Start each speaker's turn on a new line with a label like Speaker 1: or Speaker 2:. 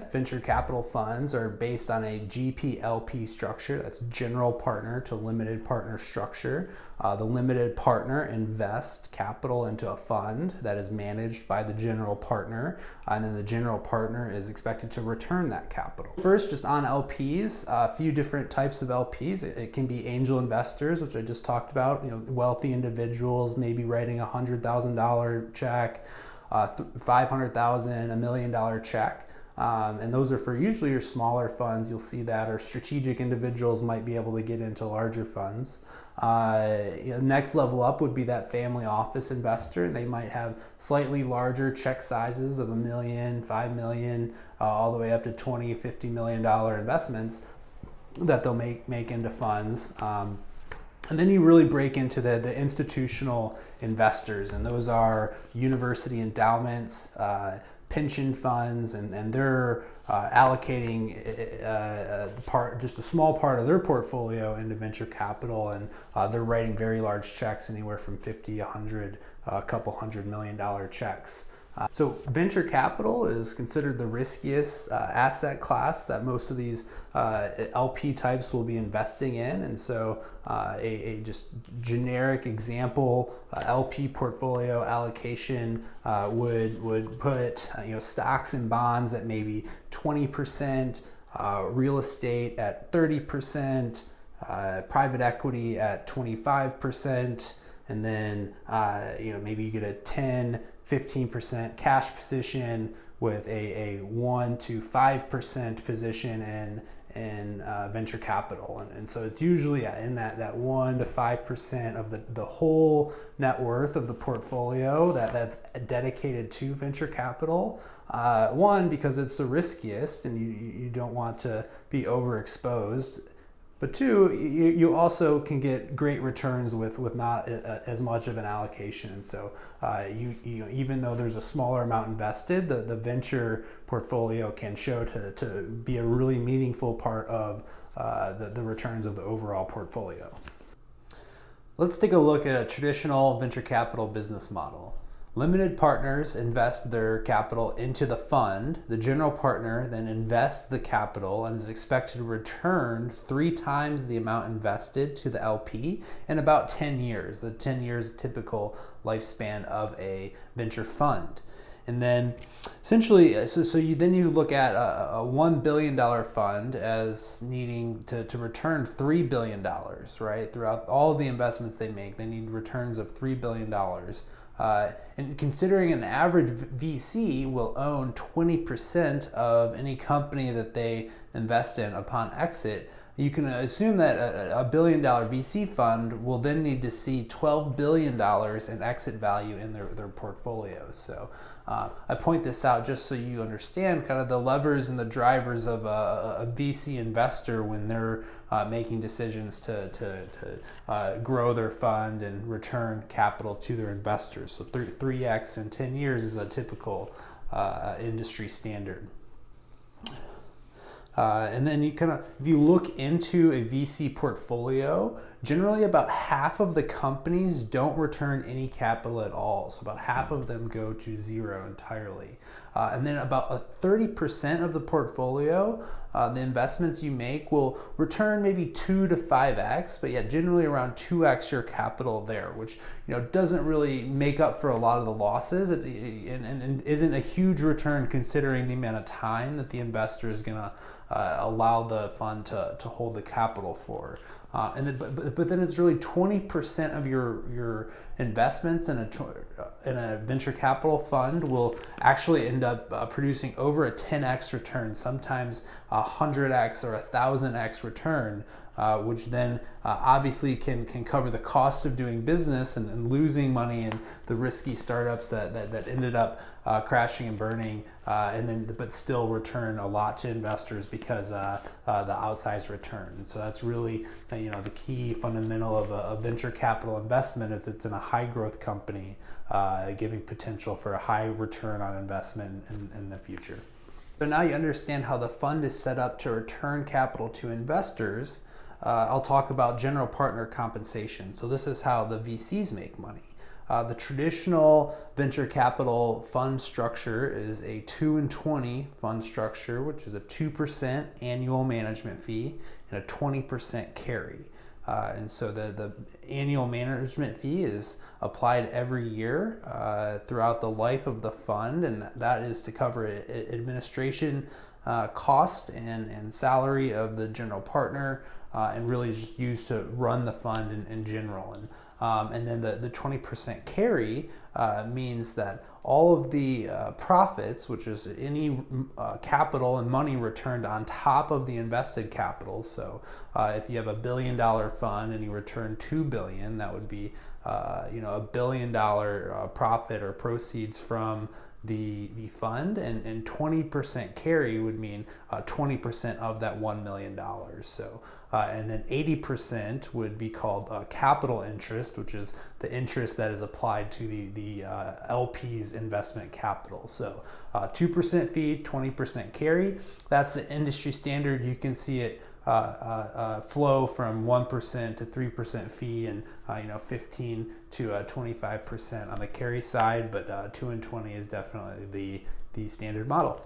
Speaker 1: that venture capital funds are based on a GP-LP structure. That's general partner to limited partner structure. The limited partner invests capital into a fund that is managed by the general partner, and then the general partner is expected to return that capital. First, just on LPs, a few different types of LPs. It can be angel investors, which I just talked about, wealthy individuals maybe writing a $100,000 check, $500,000, $1 million check. And those are for usually your smaller funds. You'll see that, or strategic individuals might be able to get into larger funds. Next level up would be that family office investor, and they might have slightly larger check sizes of $1 million, $5 million, all the way up to $20, $50 million investments that they'll make into funds. And then you really break into the institutional investors, and those are university endowments, pension funds, and they're allocating just a small part of their portfolio into venture capital, and they're writing very large checks, anywhere from 50, 100, a couple $100 million checks. So venture capital is considered the riskiest asset class that most of these LP types will be investing in, and so a just generic example LP portfolio allocation would put stocks and bonds at maybe 20%, real estate at 30%, private equity at 25%, and then maybe you get a 10-15% cash position with a 1 to 5% position in venture capital, and so it's usually in that 1 to 5% of the whole net worth of the portfolio that's dedicated to venture capital. One, because it's the riskiest and you don't want to be overexposed. But two, you also can get great returns with not as much of an allocation. And so even though there's a smaller amount invested, the venture portfolio can show to be a really meaningful part of the returns of the overall portfolio. Let's take a look at a traditional venture capital business model. Limited partners invest their capital into the fund. The general partner then invests the capital and is expected to return 3 times the amount invested to the LP in about 10 years. The 10 years typical lifespan of a venture fund. And then essentially, so you look at a $1 billion fund as needing to return $3 billion, right? Throughout all of the investments they make, they need returns of $3 billion. And considering an average VC will own 20% of any company that they invest in upon exit, you can assume that a $1 billion VC fund will then need to see $12 billion in exit value in their portfolios. So I point this out just so you understand kind of the levers and the drivers of a VC investor when they're making decisions to grow their fund and return capital to their investors. So 3x in 10 years is a typical industry standard. And then if you look into a VC portfolio, generally about half of the companies don't return any capital at all. So about half of them go to zero entirely. And then about 30% of the portfolio, the investments you make will return maybe 2 to 5x, but yet generally around 2x your capital there, which doesn't really make up for a lot of the losses and isn't a huge return considering the amount of time that the investor is going to allow the fund to hold the capital for. But then it's really 20% of your investments in a venture capital fund will actually end up producing over a 10x return, sometimes a 100x or a 1000x return, which then obviously can cover the cost of doing business and losing money in the risky startups that ended up crashing and burning, but still return a lot to investors because the outsized return. And so that's really the key fundamental of a venture capital investment is it's in a high growth company, giving potential for a high return on investment in the future. So now you understand how the fund is set up to return capital to investors. I'll talk about general partner compensation. So this is how the VCs make money. The traditional venture capital fund structure is a 2 and 20 fund structure, which is a 2% annual management fee and a 20% carry. And so the annual management fee is applied every year throughout the life of the fund, and that is to cover administration cost and salary of the general partner, and really just used to run the fund in general. And then the 20% carry means that all of the profits, which is any capital and money returned on top of the invested capital. So if you have $1 billion fund and you return $2 billion, that would be $1 billion profit or proceeds from the fund, and 20% carry would mean 20% of that $1 million. So and then 80% would be called capital interest, which is the interest that is applied to the LP's investment capital. So 2% fee, 20% carry. That's the industry standard. You can see it flow from 1% to 3% fee, and 15 to 25% on the carry side, but 2 and 20 is definitely the standard model.